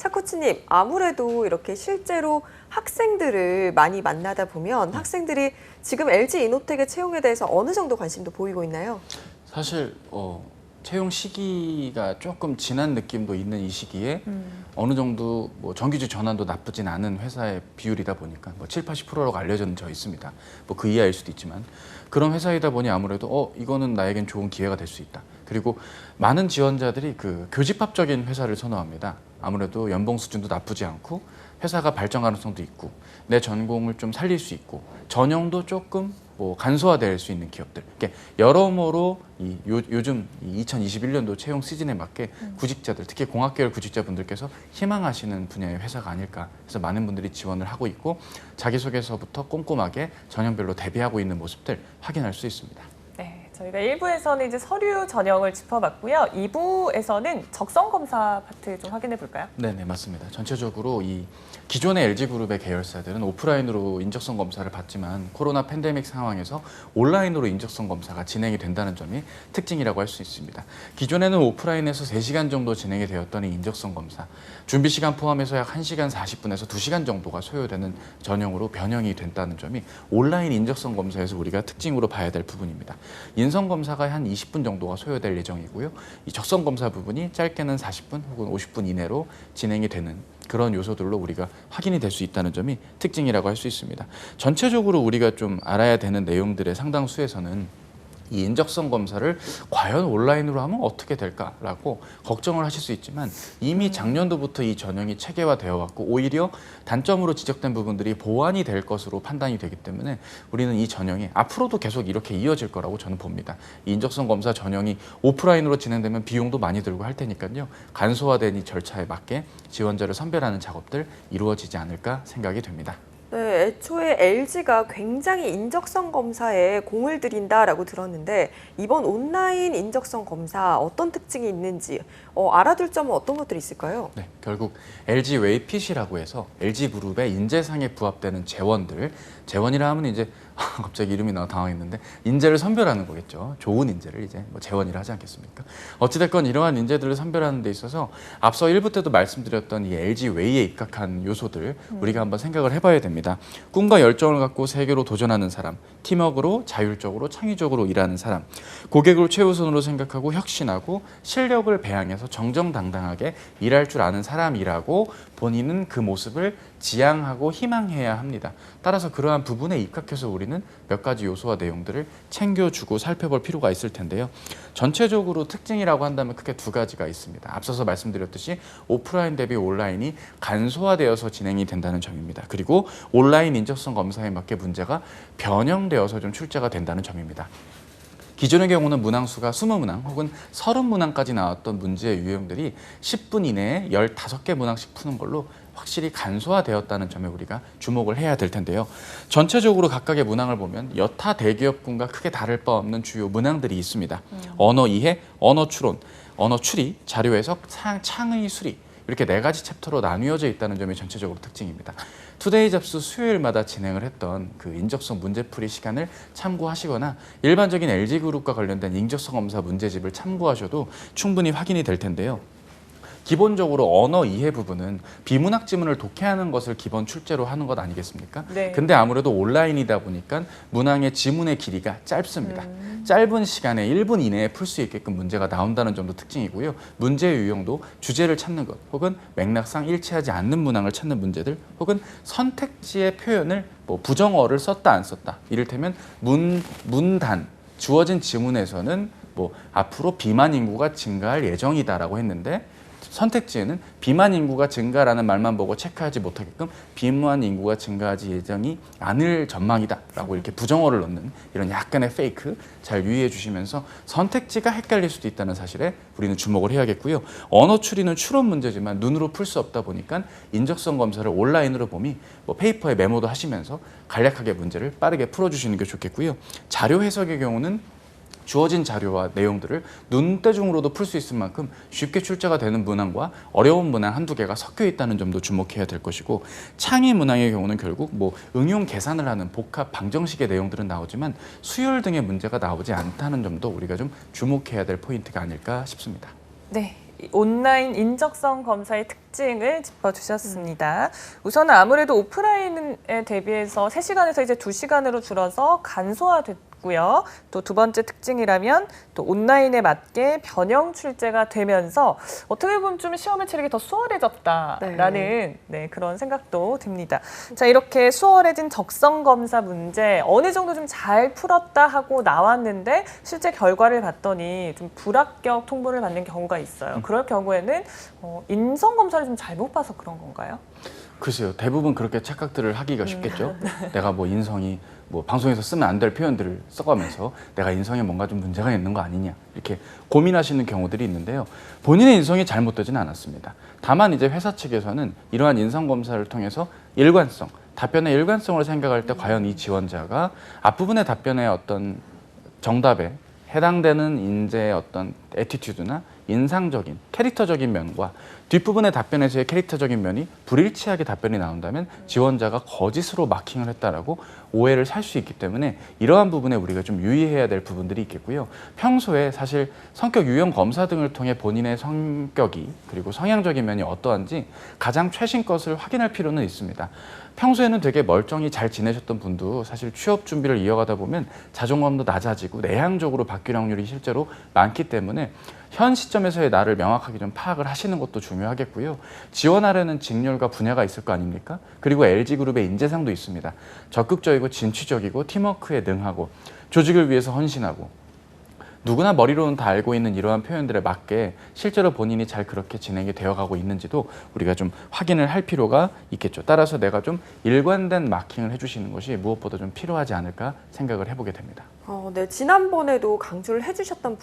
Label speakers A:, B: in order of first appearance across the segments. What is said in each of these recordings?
A: 차코치님, 아무래도 이렇게 실제로 학생들을 많이 만나다 보면 학생들이 지금 LG 이노텍의 채용에 대해서 어느 정도 관심도 보이고 있나요?
B: 사실 채용 시기가 조금 지난 느낌도 있는 이 시기에 어느 정도 뭐 정규직 전환도 나쁘진 않은 회사의 비율이다 보니까 뭐 7, 80%라고 알려져 있습니다. 뭐 그 이하일 수도 있지만 그런 회사이다 보니 아무래도 이거는 나에겐 좋은 기회가 될 수 있다. 그리고 많은 지원자들이 그 교집합적인 회사를 선호합니다. 아무래도 연봉 수준도 나쁘지 않고 회사가 발전 가능성도 있고 내 전공을 좀 살릴 수 있고 전형도 조금 뭐 간소화될 수 있는 기업들. 이렇게 여러모로 요즘 2021년도 채용 시즌에 맞게 구직자들, 특히 공학계열 구직자분들께서 희망하시는 분야의 회사가 아닐까 해서 많은 분들이 지원을 하고 있고 자기소개서부터 꼼꼼하게 전형별로 대비하고 있는 모습들 확인할 수 있습니다.
C: 네, 저희가 1부에서는 이제 서류 전형을 짚어봤고요. 2부에서는 적성 검사 파트 좀 확인해 볼까요?
B: 네, 맞습니다. 전체적으로 이 기존의 LG그룹의 계열사들은 오프라인으로 인적성 검사를 받지만 코로나 팬데믹 상황에서 온라인으로 인적성 검사가 진행이 된다는 점이 특징이라고 할 수 있습니다. 기존에는 오프라인에서 3시간 정도 진행이 되었던 이 인적성 검사, 준비 시간 포함해서 약 1시간 40분에서 2시간 정도가 소요되는 전형으로 변형이 된다는 점이 온라인 인적성 검사에서 우리가 특징으로 봐야 될 부분입니다. 인성 검사가 한 20분 정도가 소요될 예정이고요. 이 적성 검사 부분이 짧게는 40분 혹은 50분 이내로 진행이 되는 그런 요소들로 우리가 확인이 될 수 있다는 점이 특징이라고 할 수 있습니다. 전체적으로 우리가 좀 알아야 되는 내용들의 상당수에서는 이 인적성 검사를 과연 온라인으로 하면 어떻게 될까라고 걱정을 하실 수 있지만 이미 작년도부터 이 전형이 체계화되어 왔고 오히려 단점으로 지적된 부분들이 보완이 될 것으로 판단이 되기 때문에 우리는 이 전형이 앞으로도 계속 이렇게 이어질 거라고 저는 봅니다. 이 인적성 검사 전형이 오프라인으로 진행되면 비용도 많이 들고 할 테니까요. 간소화된 이 절차에 맞게 지원자를 선별하는 작업들 이루어지지 않을까 생각이 됩니다.
A: 네, 애초에 LG가 굉장히 인적성 검사에 공을 들인다라고 들었는데 이번 온라인 인적성 검사 어떤 특징이 있는지 알아둘 점은 어떤 것들이 있을까요?
B: 네, 결국 LG 웨이핏이라고 해서 LG그룹의 인재상에 부합되는 재원들, 재원이라 하면 이제 갑자기 이름이 나와 당황했는데 인재를 선별하는 거겠죠. 좋은 인재를 이제 뭐 재원이라 하지 않겠습니까? 어찌됐건 이러한 인재들을 선별하는 데 있어서 앞서 1부 때도 말씀드렸던 이 LG 웨이에 입각한 요소들 우리가 한번 생각을 해봐야 됩니다. 꿈과 열정을 갖고 세계로 도전하는 사람, 팀워크로 자율적으로 창의적으로 일하는 사람, 고객을 최우선으로 생각하고 혁신하고 실력을 배양해서 정정당당하게 일할 줄 아는 사람이라고 본인은 그 모습을 지향하고 희망해야 합니다. 따라서 그러한 부분에 입각해서 우리는 몇 가지 요소와 내용들을 챙겨주고 살펴볼 필요가 있을 텐데요. 전체적으로 특징이라고 한다면 크게 두 가지가 있습니다. 앞서서 말씀드렸듯이 오프라인 대비 온라인이 간소화되어서 진행이 된다는 점입니다. 그리고 온라인 인적성 검사에 맞게 문제가 변형되어서 좀 출제가 된다는 점입니다. 기존의 경우는 문항수가 20문항 혹은 30문항까지 나왔던 문제의 유형들이 10분 이내에 15개 문항씩 푸는 걸로 확실히 간소화되었다는 점에 우리가 주목을 해야 될 텐데요. 전체적으로 각각의 문항을 보면 여타 대기업군과 크게 다를 바 없는 주요 문항들이 있습니다. 언어 이해, 언어 추론, 언어 추리, 자료 해석, 창의 수리 이렇게 4가지 챕터로 나뉘어져 있다는 점이 전체적으로 특징입니다. 투데이 잡스 수요일마다 진행을 했던 그 인적성 문제풀이 시간을 참고하시거나 일반적인 LG그룹과 관련된 인적성 검사 문제집을 참고하셔도 충분히 확인이 될 텐데요. 기본적으로 언어 이해 부분은 비문학 지문을 독해하는 것을 기본 출제로 하는 것 아니겠습니까?
C: 네.
B: 근데 아무래도 온라인이다 보니까 문항의 지문의 길이가 짧습니다. 짧은 시간에 1분 이내에 풀 수 있게끔 문제가 나온다는 점도 특징이고요. 문제의 유형도 주제를 찾는 것 혹은 맥락상 일치하지 않는 문항을 찾는 문제들 혹은 선택지의 표현을 뭐 부정어를 썼다 안 썼다 이를테면 문단 주어진 지문에서는 뭐 앞으로 비만 인구가 증가할 예정이다라고 했는데 선택지에는 비만 인구가 증가라는 말만 보고 체크하지 못하게끔 비만 인구가 증가하지 예정이 않을 전망이다라고 이렇게 부정어를 넣는 이런 약간의 페이크 잘 유의해 주시면서 선택지가 헷갈릴 수도 있다는 사실에 우리는 주목을 해야겠고요. 언어 추리는 추론 문제지만 눈으로 풀 수 없다 보니까 인적성 검사를 온라인으로 보미 뭐 페이퍼에 메모도 하시면서 간략하게 문제를 빠르게 풀어주시는 게 좋겠고요. 자료 해석의 경우는 주어진 자료와 내용들을 눈대중으로도 풀 수 있을 만큼 쉽게 출제가 되는 문항과 어려운 문항 한두 개가 섞여 있다는 점도 주목해야 될 것이고 창의 문항의 경우는 결국 뭐 응용 계산을 하는 복합 방정식의 내용들은 나오지만 수열 등의 문제가 나오지 않다는 점도 우리가 좀 주목해야 될 포인트가 아닐까 싶습니다.
C: 네, 온라인 인적성 검사의 특징을 짚어주셨습니다. 우선은 아무래도 오프라인에 대비해서 3시간에서 이제 2시간으로 줄어서 간소화됐고요. 또 두 번째 특징이라면 또 온라인에 맞게 변형 출제가 되면서 어떻게 보면 좀 시험을 치르기 더 수월해졌다라는 네, 그런 생각도 듭니다. 자, 이렇게 수월해진 적성 검사 문제 어느 정도 좀 잘 풀었다 하고 나왔는데 실제 결과를 봤더니 좀 불합격 통보를 받는 경우가 있어요. 그럴 경우에는 인성 검사를 좀 잘못 봐서 그런 건가요?
B: 글쎄요, 대부분 그렇게 착각들을 하기가 쉽겠죠. 내가 뭐 인성이 뭐 방송에서 쓰면 안 될 표현들을 써가면서 내가 인성에 뭔가 좀 문제가 있는 거 아니냐 이렇게 고민하시는 경우들이 있는데요. 본인의 인성이 잘못되지는 않았습니다. 다만 이제 회사 측에서는 이러한 인성 검사를 통해서 일관성, 답변의 일관성을 생각할 때 과연 이 지원자가 앞부분의 답변의 어떤 정답에 해당되는 인재의 어떤 애티튜드나 인상적인 캐릭터적인 면과 뒷부분의 답변에서의 캐릭터적인 면이 불일치하게 답변이 나온다면 지원자가 거짓으로 마킹을 했다라고 오해를 살 수 있기 때문에 이러한 부분에 우리가 좀 유의해야 될 부분들이 있겠고요. 평소에 사실 성격 유형 검사 등을 통해 본인의 성격이 그리고 성향적인 면이 어떠한지 가장 최신 것을 확인할 필요는 있습니다. 평소에는 되게 멀쩡히 잘 지내셨던 분도 사실 취업 준비를 이어가다 보면 자존감도 낮아지고 내향적으로 바뀔 확률이 실제로 많기 때문에 현 시점에서의 나를 명확하게 좀 파악을 하시는 것도 중요하겠고요. 지원하려는 직렬과 분야가 있을 거 아닙니까? 그리고 LG그룹의 인재상도 있습니다. 적극적이고 진취적이고 팀워크에 능하고 조직을 위해서 헌신하고 누구나 머리로는 다 알고 있는 이러한 표현들에 맞게 실제로 본인이 잘 그렇게 진행이 되어가고 있는지도 우리가 좀 확인을 할 필요가 있겠죠. 따라서 내가 좀 일관된 마킹을 해주시는 것이 무엇보다 좀 필요하지 않을까 생각을 해보게 됩니다.
A: 네, 지난번에도 강조를 해주셨던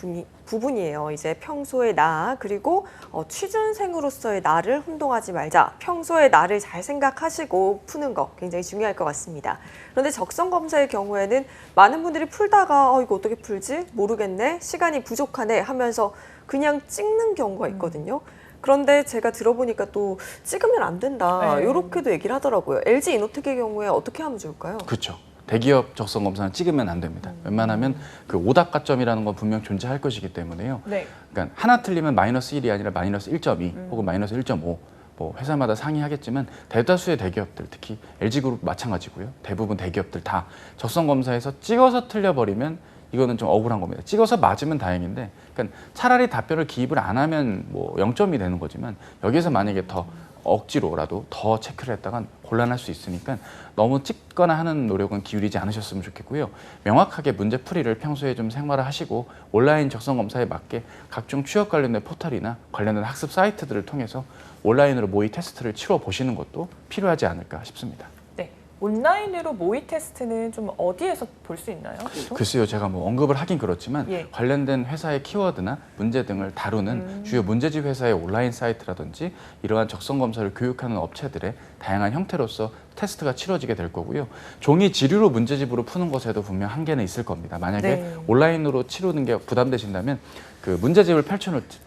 A: 부분이에요. 이제 평소의 나 그리고 취준생으로서의 나를 혼동하지 말자. 평소의 나를 잘 생각하시고 푸는 거 굉장히 중요할 것 같습니다. 그런데 적성 검사의 경우에는 많은 분들이 풀다가 이거 어떻게 풀지? 모르겠네. 시간이 부족하네 하면서 그냥 찍는 경우가 있거든요. 그런데 제가 들어보니까 또 찍으면 안 된다.
C: 네.
A: 이렇게도 얘기를 하더라고요. LG 이노텍의 경우에 어떻게 하면 좋을까요?
B: 그렇죠. 대기업 적성 검사는 찍으면 안 됩니다. 웬만하면 그 오답 가점이라는 건 분명 존재할 것이기 때문에요.
C: 네.
B: 그러니까 하나 틀리면 마이너스 1이 아니라 마이너스 1.2 혹은 마이너스 1.5 뭐 회사마다 상이하겠지만 대다수의 대기업들 특히 LG그룹 마찬가지고요. 대부분 대기업들 다 적성 검사에서 찍어서 틀려버리면 이거는 좀 억울한 겁니다. 찍어서 맞으면 다행인데 그러니까 차라리 답변을 기입을 안 하면 뭐 0점이 되는 거지만 여기서 만약에 더 억지로라도 더 체크를 했다간 곤란할 수 있으니까 너무 찍거나 하는 노력은 기울이지 않으셨으면 좋겠고요. 명확하게 문제 풀이를 평소에 좀 생활화하시고 온라인 적성 검사에 맞게 각종 취업 관련된 포털이나 관련된 학습 사이트들을 통해서 온라인으로 모의 테스트를 치러 보시는 것도 필요하지 않을까 싶습니다.
C: 네. 온라인으로 모의 테스트는 좀 어디에서 볼 수 있나요?
B: 글쎄요, 제가 뭐 언급을 하긴 그렇지만
C: 예.
B: 관련된 회사의 키워드나 문제 등을 다루는 주요 문제집 회사의 온라인 사이트라든지 이러한 적성 검사를 교육하는 업체들의 다양한 형태로서 테스트가 치러지게 될 거고요. 종이 지류로 문제집으로 푸는 것에도 분명 한계는 있을 겁니다. 만약에
C: 네.
B: 온라인으로 치르는 게 부담되신다면 그 문제집을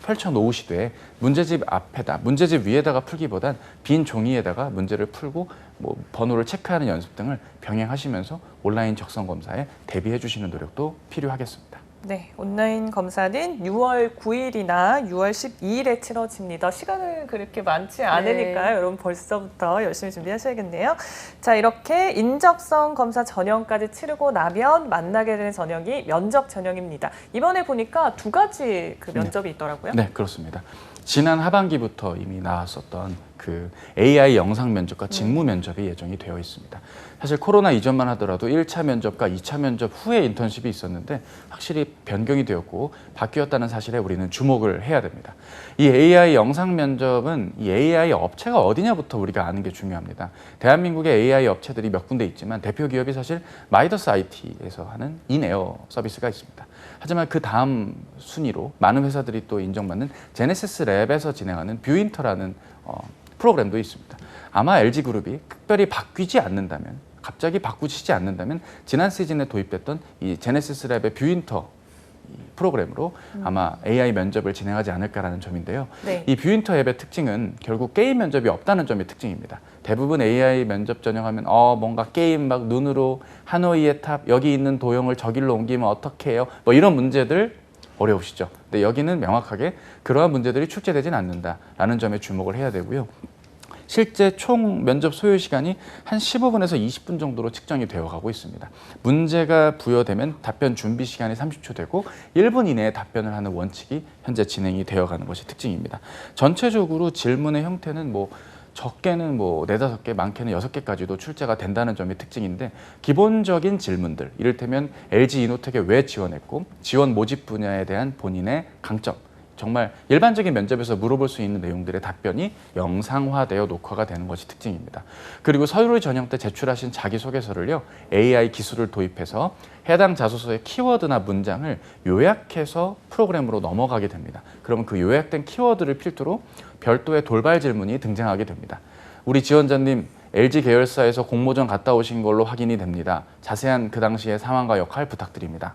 B: 펼쳐놓으시되 문제집 앞에다, 문제집 위에다가 풀기보단 빈 종이에다가 문제를 풀고 뭐 번호를 체크하는 연습 등을 병행하시면서 온라인 적성 검사에 대비해 주시는 노력도 필요하겠습니다.
C: 네, 온라인 검사는 6월 9일이나 6월 12일에 치러집니다. 시간은 그렇게 많지 않으니까요. 여러분 벌써부터 열심히 준비하셔야겠네요. 자, 이렇게 인적성 검사 전형까지 치르고 나면 만나게 되는 전형이 면접 전형입니다. 이번에 보니까 2가지 그 면접이 있더라고요.
B: 네, 그렇습니다. 지난 하반기부터 이미 나왔었던 그 AI 영상 면접과 직무 면접이 예정이 되어 있습니다. 사실 코로나 이전만 하더라도 1차 면접과 2차 면접 후에 인턴십이 있었는데 확실히 변경이 되었고 바뀌었다는 사실에 우리는 주목을 해야 됩니다. 이 AI 영상 면접은 이 AI 업체가 어디냐부터 우리가 아는 게 중요합니다. 대한민국의 AI 업체들이 몇 군데 있지만 대표 기업이 사실 마이더스 IT에서 하는 인에어 서비스가 있습니다. 하지만 그 다음 순위로 많은 회사들이 또 인정받는 제네시스 랩에서 진행하는 뷰인터라는 프로그램도 있습니다. 아마 LG그룹이 특별히 바뀌지 않는다면, 갑자기 바꾸시지 않는다면 지난 시즌에 도입됐던 이 제네시스 랩의 뷰인터 프로그램으로 아마 AI 면접을 진행하지 않을까라는 점인데요.
C: 네.
B: 이 뷰인터 앱의 특징은 결국 게임 면접이 없다는 점이 특징입니다. 대부분 AI 면접 전형하면 뭔가 게임 막 눈으로 하노이의 탑 여기 있는 도형을 저길로 옮기면 어떻게 해요? 뭐 이런 문제들 어려우시죠? 근데 여기는 명확하게 그러한 문제들이 출제되진 않는다라는 점에 주목을 해야 되고요. 실제 총 면접 소요 시간이 한 15분에서 20분 정도로 측정이 되어 가고 있습니다. 문제가 부여되면 답변 준비 시간이 30초 되고 1분 이내에 답변을 하는 원칙이 현재 진행이 되어 가는 것이 특징입니다. 전체적으로 질문의 형태는 적게는 4-5개, 많게는 6개까지도 출제가 된다는 점이 특징인데 기본적인 질문들, 이를테면 LG 이노텍에 왜 지원했고 지원 모집 분야에 대한 본인의 강점, 정말 일반적인 면접에서 물어볼 수 있는 내용들의 답변이 영상화되어 녹화가 되는 것이 특징입니다. 그리고 서류 전형 때 제출하신 자기소개서를요, AI 기술을 도입해서 해당 자소서의 키워드나 문장을 요약해서 프로그램으로 넘어가게 됩니다. 그러면 그 요약된 키워드를 필두로 별도의 돌발 질문이 등장하게 됩니다. 우리 지원자님, LG 계열사에서 공모전 갔다 오신 걸로 확인이 됩니다. 자세한 그 당시의 상황과 역할 부탁드립니다.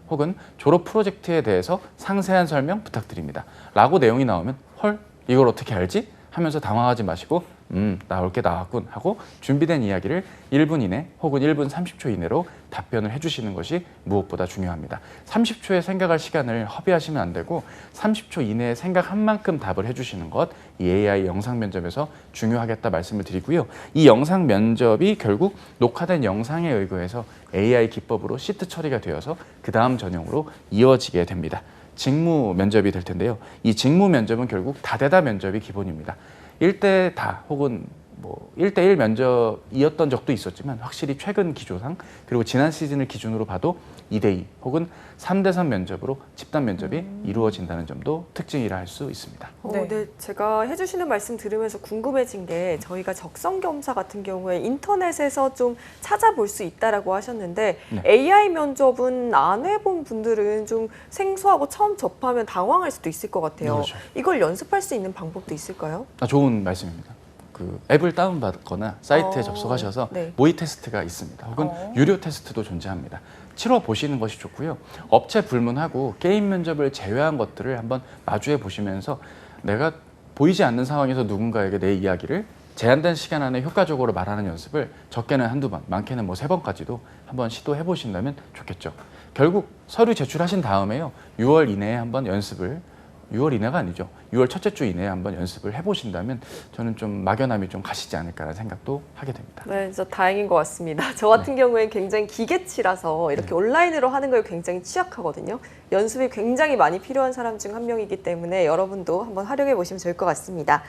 B: 혹은 졸업 프로젝트에 대해서 상세한 설명 부탁드립니다. 라고 내용이 나오면 헐, 이걸 어떻게 알지? 하면서 당황하지 마시고 나올 게 나왔군 하고 준비된 이야기를 1분 이내 혹은 1분 30초 이내로 답변을 해주시는 것이 무엇보다 중요합니다. 30초의 생각할 시간을 허비하시면 안 되고 30초 이내에 생각한 만큼 답을 해주시는 것, 이 AI 영상 면접에서 중요하겠다 말씀을 드리고요. 이 영상 면접이 결국 녹화된 영상에 의거해서 AI 기법으로 시트 처리가 되어서 그 다음 전형으로 이어지게 됩니다. 직무 면접이 될 텐데요. 이 직무 면접은 결국 다대다 면접이 기본입니다. 1대 다 혹은 1대1 면접이었던 적도 있었지만 확실히 최근 기조상 그리고 지난 시즌을 기준으로 봐도 2대2 혹은 3대3 면접으로 집단 면접이 이루어진다는 점도 특징이라 할 수 있습니다.
A: 네, 제가 해주시는 말씀 들으면서 궁금해진 게 저희가 적성검사 같은 경우에 인터넷에서 좀 찾아볼 수 있다라고 하셨는데
B: 네.
A: AI 면접은 안 해본 분들은 좀 생소하고 처음 접하면 당황할 수도 있을 것 같아요.
B: 그렇죠.
A: 이걸 연습할 수 있는 방법도 있을까요?
B: 좋은 말씀입니다. 그 앱을 다운받거나 사이트에 접속하셔서
A: 네.
B: 모의 테스트가 있습니다. 혹은 유료 테스트도 존재합니다. 치러 보시는 것이 좋고요. 업체 불문하고 게임 면접을 제외한 것들을 한번 마주해 보시면서 내가 보이지 않는 상황에서 누군가에게 내 이야기를 제한된 시간 안에 효과적으로 말하는 연습을 적게는 한두 번, 많게는 3번까지도 한번 시도해 보신다면 좋겠죠. 결국 서류 제출하신 다음에요. 6월 이내에 한번 연습을 6월 이내가 아니죠. 6월 첫째 주 이내에 한번 연습을 해보신다면 저는 좀 막연함이 좀 가시지 않을까라는 생각도 하게 됩니다.
A: 네, 진짜 다행인 것 같습니다. 저 같은 경우엔 굉장히 기계치라서 이렇게 온라인으로 하는 걸 굉장히 취약하거든요. 연습이 굉장히 많이 필요한 사람 중 한 명이기 때문에 여러분도 한번 활용해 보시면 좋을 것 같습니다.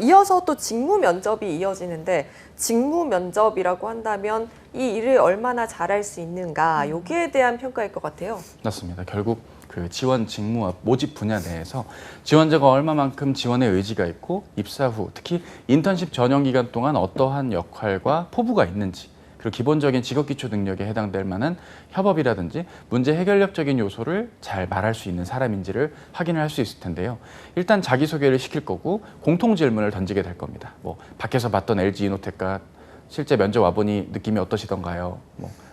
A: 이어서 또 직무 면접이 이어지는데 직무 면접이라고 한다면 이 일을 얼마나 잘할 수 있는가 여기에 대한 평가일 것 같아요.
B: 맞습니다. 결국 그 지원 직무와 모집 분야 내에서 지원자가 얼마만큼 지원의 의지가 있고 입사 후 특히 인턴십 전형 기간 동안 어떠한 역할과 포부가 있는지 그리고 기본적인 직업기초 능력에 해당될 만한 협업이라든지 문제 해결력적인 요소를 잘 말할 수 있는 사람인지를 확인을 할 수 있을 텐데요. 일단 자기소개를 시킬 거고 공통 질문을 던지게 될 겁니다. 밖에서 봤던 LG 이노텍과 실제 면접 와보니 느낌이 어떠시던가요?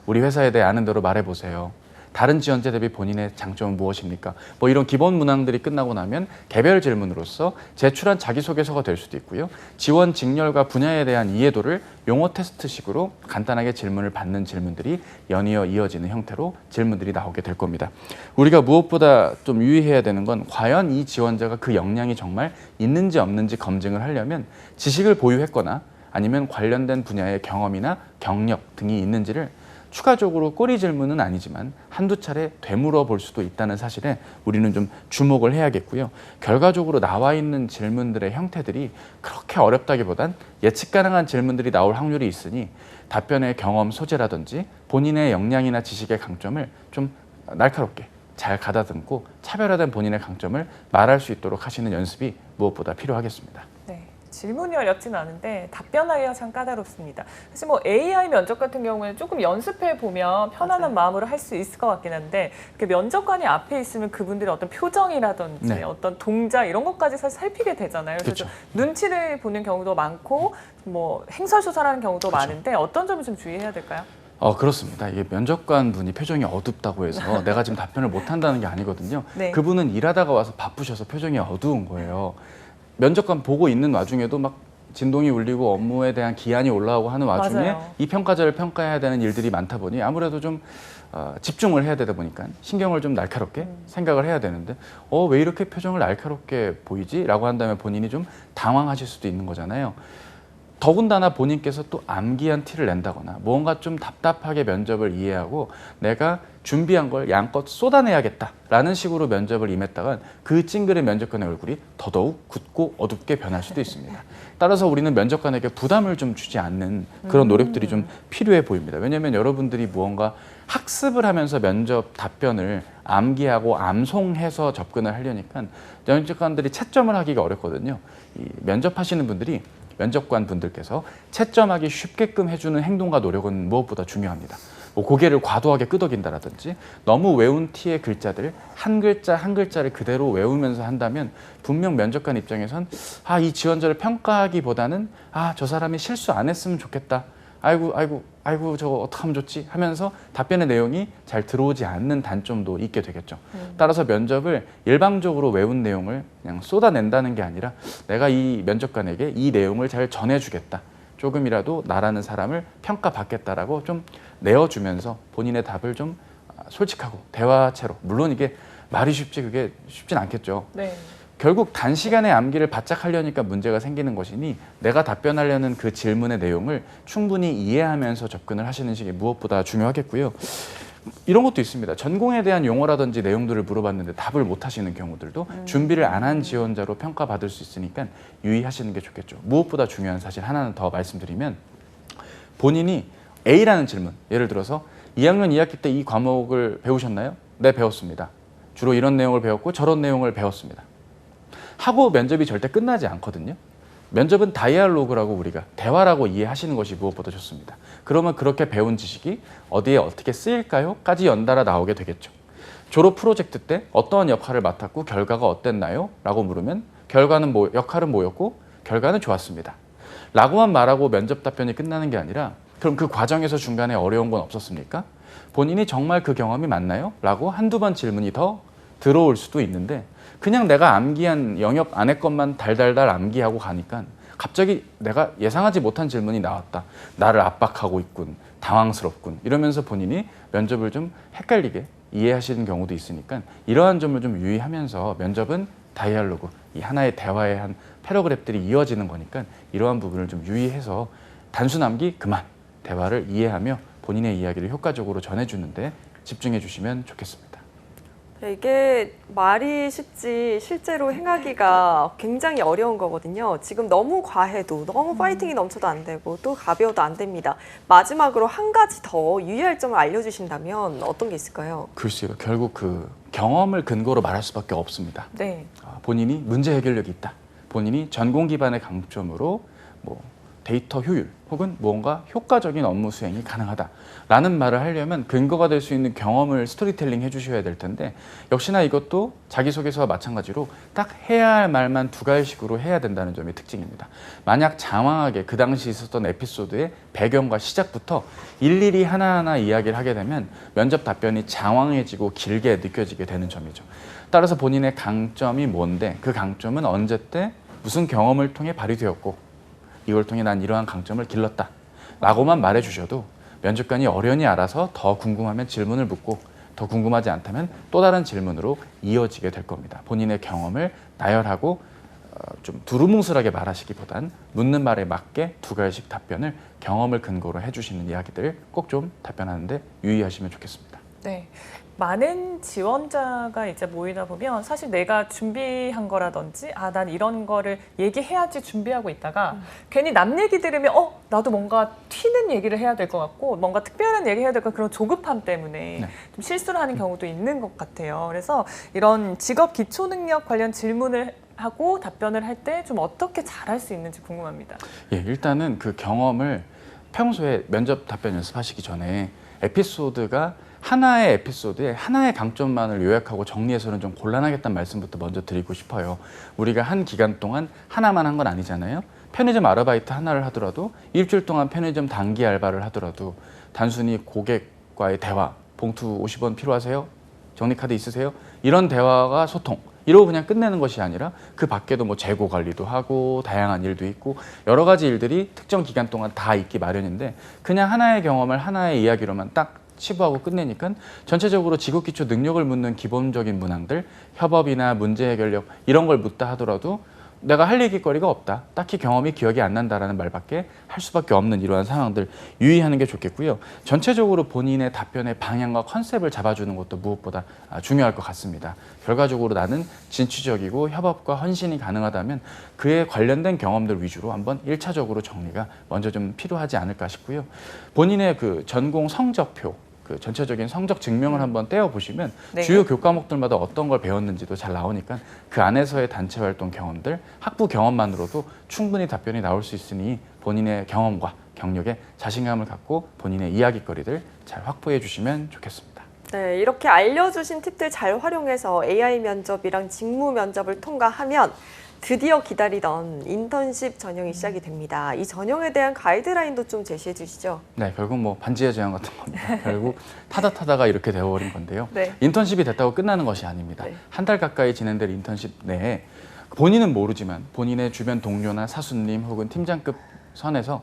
B: 우리 회사에 대해 아는 대로 말해보세요. 다른 지원자 대비 본인의 장점은 무엇입니까? 이런 기본 문항들이 끝나고 나면 개별 질문으로서 제출한 자기소개서가 될 수도 있고요. 지원 직렬과 분야에 대한 이해도를 용어 테스트식으로 간단하게 질문을 받는 질문들이 연이어 이어지는 형태로 질문들이 나오게 될 겁니다. 우리가 무엇보다 좀 유의해야 되는 건 과연 이 지원자가 그 역량이 정말 있는지 없는지 검증을 하려면 지식을 보유했거나 아니면 관련된 분야의 경험이나 경력 등이 있는지를 추가적으로 꼬리 질문은 아니지만 한두 차례 되물어 볼 수도 있다는 사실에 우리는 좀 주목을 해야겠고요. 결과적으로 나와 있는 질문들의 형태들이 그렇게 어렵다기보단 예측 가능한 질문들이 나올 확률이 있으니 답변의 경험 소재라든지 본인의 역량이나 지식의 강점을 좀 날카롭게 잘 가다듬고 차별화된 본인의 강점을 말할 수 있도록 하시는 연습이 무엇보다 필요하겠습니다.
C: 네. 질문이 어렵진 않은데 답변하기가 참 까다롭습니다. 사실 AI 면접 같은 경우에는 조금 연습해 보면 편안한 마음으로 할 수 있을 것 같긴 한데 이렇게 면접관이 앞에 있으면 그분들의 어떤 표정이라든지
B: 네.
C: 어떤 동작 이런 것까지 사실 살피게 되잖아요. 그래서
B: 그쵸.
C: 눈치를 보는 경우도 많고 행설수설하는 경우도 많은데 어떤 점을 좀 주의해야 될까요?
B: 그렇습니다. 이게 면접관 분이 표정이 어둡다고 해서 내가 지금 답변을 못 한다는 게 아니거든요.
C: 네.
B: 그분은 일하다가 와서 바쁘셔서 표정이 어두운 거예요. 면접관 보고 있는 와중에도 막 진동이 울리고 업무에 대한 기한이 올라오고 하는 와중에
C: 맞아요.
B: 이 평가자를 평가해야 되는 일들이 많다 보니 아무래도 좀 집중을 해야 되다 보니까 신경을 좀 날카롭게 생각을 해야 되는데 왜 이렇게 표정을 날카롭게 보이지? 라고 한다면 본인이 좀 당황하실 수도 있는 거잖아요. 더군다나 본인께서 또 암기한 티를 낸다거나 뭔가 좀 답답하게 면접을 이해하고 내가 준비한 걸 양껏 쏟아내야겠다라는 식으로 면접을 임했다간 그 찡그린 면접관의 얼굴이 더더욱 굳고 어둡게 변할 수도 있습니다. 따라서 우리는 면접관에게 부담을 좀 주지 않는 그런 노력들이 좀 필요해 보입니다. 왜냐하면 여러분들이 무언가 학습을 하면서 면접 답변을 암기하고 암송해서 접근을 하려니까 면접관들이 채점을 하기가 어렵거든요. 이 면접하시는 분들이 면접관 분들께서 채점하기 쉽게끔 해주는 행동과 노력은 무엇보다 중요합니다. 뭐 고개를 과도하게 끄덕인다라든지 너무 외운 티의 글자들 한 글자 한 글자를 그대로 외우면서 한다면 분명 면접관 입장에선 이 지원자를 평가하기보다는 저 사람이 실수 안 했으면 좋겠다. 아이고 저거 어떡하면 좋지 하면서 답변의 내용이 잘 들어오지 않는 단점도 있게 되겠죠. 따라서 면접을 일방적으로 외운 내용을 그냥 쏟아낸다는 게 아니라 내가 이 면접관에게 이 내용을 잘 전해주겠다. 조금이라도 나라는 사람을 평가받겠다라고 좀 내어주면서 본인의 답을 좀 솔직하고 대화체로, 물론 이게 말이 쉽지 그게 쉽진 않겠죠.
C: 네.
B: 결국 단시간에 암기를 바짝 하려니까 문제가 생기는 것이니 내가 답변하려는 그 질문의 내용을 충분히 이해하면서 접근을 하시는 식이 무엇보다 중요하겠고요. 이런 것도 있습니다. 전공에 대한 용어라든지 내용들을 물어봤는데 답을 못 하시는 경우들도 준비를 안 한 지원자로 평가받을 수 있으니까 유의하시는 게 좋겠죠. 무엇보다 중요한 사실 하나는 더 말씀드리면 본인이 A라는 질문, 예를 들어서 2학년 2학기 때 이 과목을 배우셨나요? 네, 배웠습니다. 주로 이런 내용을 배웠고 저런 내용을 배웠습니다. 하고 면접이 절대 끝나지 않거든요. 면접은 다이알로그라고 우리가 대화라고 이해하시는 것이 무엇보다 좋습니다. 그러면 그렇게 배운 지식이 어디에 어떻게 쓰일까요? 까지 연달아 나오게 되겠죠. 졸업 프로젝트 때 어떠한 역할을 맡았고 결과가 어땠나요? 라고 물으면 역할은 뭐였고 결과는 좋았습니다. 라고만 말하고 면접 답변이 끝나는 게 아니라 그럼 그 과정에서 중간에 어려운 건 없었습니까? 본인이 정말 그 경험이 맞나요? 라고 한두 번 질문이 더 들어올 수도 있는데 그냥 내가 암기한 영역 안에 것만 달달달 암기하고 가니까 갑자기 내가 예상하지 못한 질문이 나왔다. 나를 압박하고 있군. 당황스럽군. 이러면서 본인이 면접을 좀 헷갈리게 이해하시는 경우도 있으니까 이러한 점을 좀 유의하면서 면접은 다이알로그, 이 하나의 대화의 한 패러그래프들이 이어지는 거니까 이러한 부분을 좀 유의해서 단순 암기 그만, 대화를 이해하며 본인의 이야기를 효과적으로 전해주는데 집중해 주시면 좋겠습니다.
A: 이게 말이 쉽지 실제로 행하기가 굉장히 어려운 거거든요. 지금 너무 과해도 너무 파이팅이 넘쳐도 안 되고 또 가벼워도 안 됩니다. 마지막으로 한 가지 더 유의할 점을 알려주신다면 어떤 게 있을까요?
B: 글쎄요. 결국 그 경험을 근거로 말할 수밖에 없습니다.
C: 네.
B: 본인이 문제 해결력이 있다. 본인이 전공 기반의 강점으로 데이터 효율 혹은 무언가 효과적인 업무 수행이 가능하다라는 말을 하려면 근거가 될 수 있는 경험을 스토리텔링 해주셔야 될 텐데 역시나 이것도 자기소개서와 마찬가지로 딱 해야 할 말만 두 가지식으로 해야 된다는 점이 특징입니다. 만약 장황하게 그 당시 있었던 에피소드의 배경과 시작부터 일일이 하나하나 이야기를 하게 되면 면접 답변이 장황해지고 길게 느껴지게 되는 점이죠. 따라서 본인의 강점이 뭔데 그 강점은 언제 때 무슨 경험을 통해 발휘되었고 이걸 통해 난 이러한 강점을 길렀다 라고만 말해주셔도 면접관이 어련히 알아서 더 궁금하면 질문을 묻고 더 궁금하지 않다면 또 다른 질문으로 이어지게 될 겁니다. 본인의 경험을 나열하고 좀 두루뭉술하게 말하시기보단 묻는 말에 맞게 두 가지씩 답변을 경험을 근거로 해주시는 이야기들 꼭 좀 답변하는데 유의하시면 좋겠습니다.
C: 네. 많은 지원자가 이제 모이다 보면 사실 내가 준비한 거라든지 난 이런 거를 얘기해야지 준비하고 있다가 괜히 남 얘기 들으면 나도 뭔가 튀는 얘기를 해야 될 것 같고 뭔가 특별한 얘기 해야 될 것 같고 그런 조급함 때문에
B: 네.
C: 좀 실수를 하는 경우도 있는 것 같아요. 그래서 이런 직업 기초 능력 관련 질문을 하고 답변을 할 때 좀 어떻게 잘할 수 있는지 궁금합니다.
B: 예, 일단은 그 경험을 평소에 면접 답변 연습하시기 전에 에피소드가 하나의 에피소드에 하나의 강점만을 요약하고 정리해서는 좀 곤란하겠다는 말씀부터 먼저 드리고 싶어요. 우리가 한 기간 동안 하나만 한 건 아니잖아요. 편의점 아르바이트 하나를 하더라도 일주일 동안 편의점 단기 알바를 하더라도 단순히 고객과의 대화, 봉투 50원 필요하세요? 정리카드 있으세요? 이런 대화가 소통, 이러고 그냥 끝내는 것이 아니라 그 밖에도 뭐 재고 관리도 하고 다양한 일도 있고 여러 가지 일들이 특정 기간 동안 다 있기 마련인데 그냥 하나의 경험을 하나의 이야기로만 딱 치부하고 끝내니까 전체적으로 지구기초 능력을 묻는 기본적인 문항들, 협업이나 문제 해결력 이런 걸 묻다 하더라도 내가 할 얘기거리가 없다. 딱히 경험이 기억이 안 난다라는 말밖에 할 수밖에 없는 이러한 상황들 유의하는 게 좋겠고요. 전체적으로 본인의 답변의 방향과 컨셉을 잡아주는 것도 무엇보다 중요할 것 같습니다. 결과적으로 나는 진취적이고 협업과 헌신이 가능하다면 그에 관련된 경험들 위주로 한번 1차적으로 정리가 먼저 좀 필요하지 않을까 싶고요. 본인의 그 전공 성적표 그 전체적인 성적 증명을 한번 떼어보시면
C: 네.
B: 주요 교과목들마다 어떤 걸 배웠는지도 잘 나오니까 그 안에서의 단체 활동 경험들, 학부 경험만으로도 충분히 답변이 나올 수 있으니 본인의 경험과 경력에 자신감을 갖고 본인의 이야기거리들 잘 확보해 주시면 좋겠습니다.
A: 네, 이렇게 알려주신 팁들 잘 활용해서 AI 면접이랑 직무 면접을 통과하면 드디어 기다리던 인턴십 전형이 시작이 됩니다. 이 전형에 대한 가이드라인도 좀 제시해 주시죠.
B: 네, 결국 뭐 반지의 제왕 같은 겁니다. 결국 타다가 이렇게 되어버린 건데요.
C: 네.
B: 인턴십이 됐다고 끝나는 것이 아닙니다.
A: 네.
B: 한 달 가까이 진행될 인턴십 내에 본인은 모르지만 본인의 주변 동료나 사수님 혹은 팀장급 선에서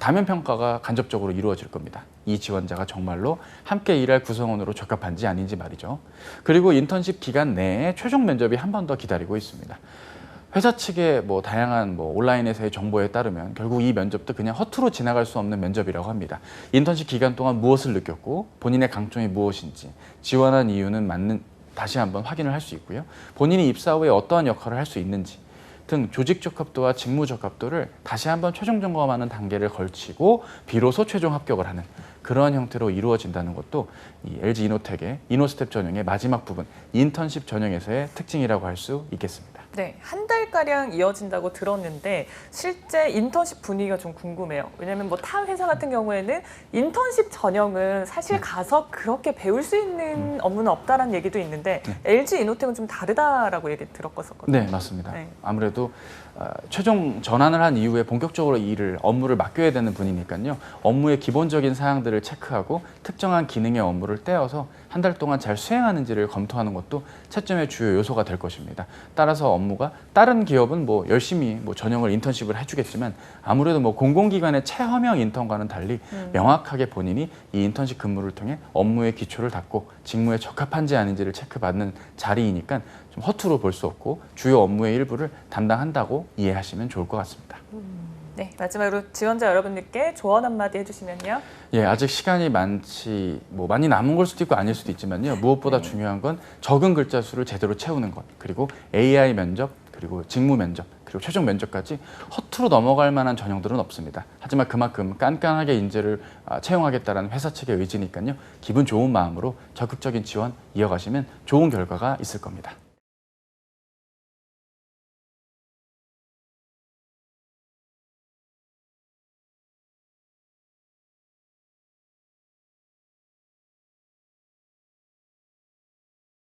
B: 다면 평가가 간접적으로 이루어질 겁니다. 이 지원자가 정말로 함께 일할 구성원으로 적합한지 아닌지 말이죠. 그리고 인턴십 기간 내에 최종 면접이 한 번 더 기다리고 있습니다. 회사 측의 뭐 다양한 뭐 온라인에서의 정보에 따르면 결국 이 면접도 그냥 허투루 지나갈 수 없는 면접이라고 합니다. 인턴십 기간 동안 무엇을 느꼈고 본인의 강점이 무엇인지 지원한 이유는 다시 한번 확인을 할 수 있고요. 본인이 입사 후에 어떠한 역할을 할 수 있는지 등 조직 적합도와 직무 적합도를 다시 한번 최종 점검하는 단계를 걸치고 비로소 최종 합격을 하는 그러한 형태로 이루어진다는 것도 이 LG 이노텍의 이노스텝 전형의 마지막 부분 인턴십 전형에서의 특징이라고 할 수 있겠습니다.
C: 네, 한 달가량 이어진다고 들었는데 실제 인턴십 분위기가 좀 궁금해요. 왜냐하면 뭐 타 회사 같은 경우에는 인턴십 전형은 사실 가서 그렇게 배울 수 있는 업무는 없다라는 얘기도 있는데 LG 이노텍은 좀 다르다라고 얘기 들었었거든요.
B: 네, 맞습니다.
C: 네.
B: 아무래도 최종 전환을 한 이후에 본격적으로 업무를 맡겨야 되는 분이니까요. 업무의 기본적인 사항들을 체크하고 특정한 기능의 업무를 떼어서 한 달 동안 잘 수행하는지를 검토하는 것도 채점의 주요 요소가 될 것입니다. 따라서 업무가 다른 기업은 뭐 열심히 뭐 전형을 인턴십을 해주겠지만 아무래도 뭐 공공기관의 체험형 인턴과는 달리 명확하게 본인이 이 인턴십 근무를 통해 업무의 기초를 닦고 직무에 적합한지 아닌지를 체크받는 자리이니까 좀 허투루 볼 수 없고 주요 업무의 일부를 담당한다고 이해하시면 좋을 것 같습니다.
C: 네, 마지막으로 지원자 여러분들께 조언 한마디 해주시면요.
B: 예, 아직 시간이 많이 남은 걸 수도 있고 아닐 수도 있지만요. 무엇보다 중요한 건 적은 글자 수를 제대로 채우는 것. 그리고 AI 면접, 그리고 직무 면접, 그리고 최종 면접까지 허투루 넘어갈 만한 전형들은 없습니다. 하지만 그만큼 깐깐하게 인재를 채용하겠다는 회사 측의 의지니까요. 기분 좋은 마음으로 적극적인 지원 이어가시면 좋은 결과가 있을 겁니다.